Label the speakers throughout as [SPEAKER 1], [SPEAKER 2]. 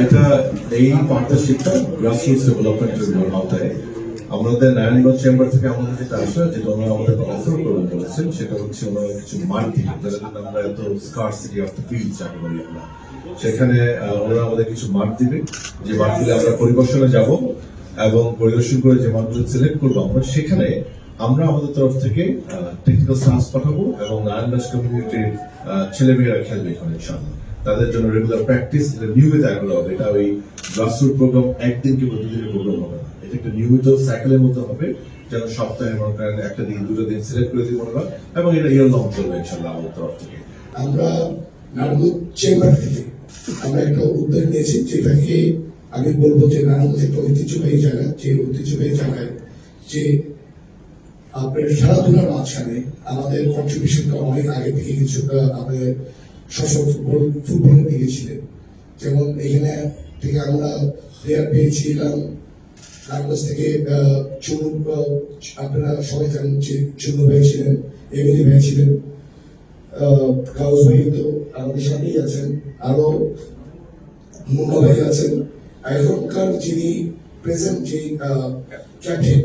[SPEAKER 1] এটা এই পার্টনারশিপটা গ্রাসরুটস ডেভেলপমেন্টের আওতায় আমাদের নারায়ণগঞ্জ চেম্বার থেকে আমাদের যেটা আসা যেটা ওনারা আমাদের অফার করবেন বলেছেন সেটা হচ্ছে ওনারা কিছু মাঠ দিবে যার জন্য আমরা এত স্কারসিটি অফ দ্য ফিল্ড চাকরি করি আমরা সেখানে ওনারা আমাদের কিছু মাঠ দিবে যে মাঠগুলো আমরা পরিদর্শনে যাব এবং পরিদর্শন করে যে মাঠগুলো সিলেক্ট করবো আমরা সেখানে আমরা আমাদের তরফ থেকে টেকনিক্যাল স্টাফ পাঠাবো এবং নারায়ণগঞ্জ কমিউনিটির ছেলেমেয়েরা খেলবে এখানে ইনশাআল্লাহ তাদের জন্য রেগুলার প্র্যাকটিস নিয়মিত আগ্রহ হবে এটা ওই গ্রাসরুট প্রোগ্রাম একদিন কিংবা দুদিনের প্রোগ্রাম হবে না এটা একটা নিয়মিত সাইকেলের মতো হবে যেন সপ্তাহে মনে করেন একটা দিন দুটো দিন সিলেক্ট করে দিব মনে হয় এবং এটা ইয়ার লং চলবে ইনশাআল্লাহ আমাদের তরফ থেকে
[SPEAKER 2] আমরা নারায়ণগঞ্জ চেম্বার থেকে আমরা একটা উদ্যোগ নিয়েছি যেটাকে আমি বলবো যে নারায়ণগঞ্জ একটা ঐতিহ্যবাহী জায়গা যে ঐতিহ্যবাহী জায়গায় যে আপনার খেলাধুলার মাঝখানে আমাদের কন্ট্রিবিউশনটা অনেক আগে থেকে কিছুটা আমাদের সশস্ত্র ফুটবলের দিকে ছিলেন যেমন এখানে থেকে আমরা প্লেয়ার পেয়েছিলাম নারায়ণগঞ্জ থেকে চুনু আপনারা সবাই জানেন যে চুনু ভাই ছিলেন এমএলএ ভাই ছিলেন কাউস ভাই তো আমাদের সাথেই আছেন আরো মুন্না ভাই আছেন এখনকার যিনি প্রেজেন্ট যে ক্যাপ্টেন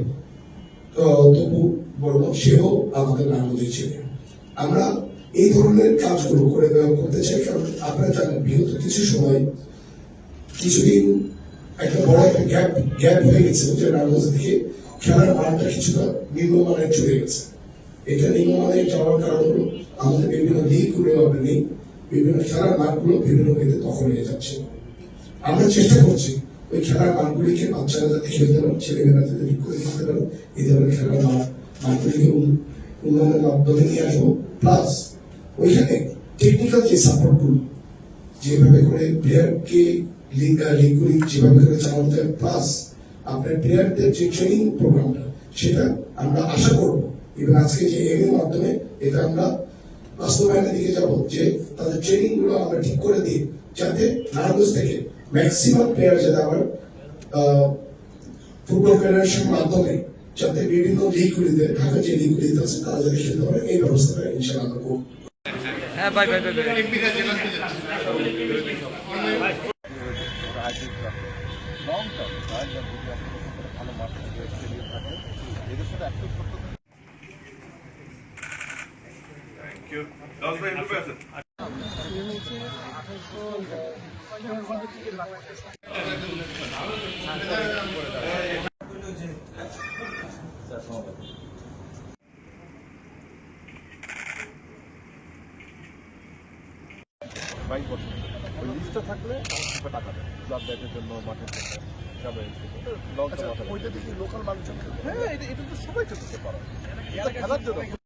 [SPEAKER 2] তবু বর্ণ সেও আমাদের নারায়ণগঞ্জে ছিলেন আমরা এই ধরনের কাজগুলো করতে চাই কারণ আপনারা জানেন বিগত কিছু সময় কিছুদিন একটা বড় একটা গ্যাপ হয়ে গেছে যে নারায়ণগঞ্জ থেকে খেলার মানটা কিছুটা নিম্নমানের চলে গেছে এটা নিম্নমানের যাওয়ার কারণ হলো আমাদের বিভিন্ন দিকগুলো আমরা নেই বিভিন্ন খেলার মানগুলো বিভিন্ন ক্ষেত্রে দখল হয়ে যাচ্ছে আমরা চেষ্টা করছি ওই খেলার মানগুলিকে বাচ্চারা যাতে খেলতে পারে ছেলেমেয়েরা যাতে ঠিক করে খেলতে পারে এই ধরনের খেলার মানগুলিকে উন্নয়নের মাধ্যমে নিয়ে আসবো প্লাস ওইখানে টেকনিক্যাল যে সাপোর্টগুলো যেভাবে করে প্লেয়ারকে লিগগুলি যেভাবে করে চালাতে হয় প্লাস আপনার প্লেয়ারদের যে ট্রেনিং প্রোগ্রামটা সেটা আমরা আশা করবো এবং আজকে যে এর মাধ্যমে এটা আমরা বাস্তবায়নের দিকে যাবো যে তাদের ট্রেনিং গুলো আমরা ঠিক করে দিই যাতে নারায়ণগঞ্জ থেকে ম্যাক্সিমাম প্লেয়ার যাতে আমার ফুটবল ফেডারেশনের মাধ্যমে যাতে বিভিন্ন লিগগুলিতে ঢাকা যে লিগগুলিতে আছে তারা যাতে খেলতে পারে এই ব্যবস্থাটা ইনশাআল্লাহ আমরা করবো।
[SPEAKER 3] হ্যাঁ bye bye bye
[SPEAKER 4] long term ভালো মাঠ থাকে স্টেডিয়াম থাকে এদের সাথে অ্যাক্টিভ করতে ওই লিস্টটা থাকলে আমার টাকা দেয় ক্লাব ব্যাটের জন্য মাঠের জন্য সবাই ওইটা দেখি লোকাল মানুষজন হ্যাঁ এটা তো সবাই খেলতে পারে খেলার জন্য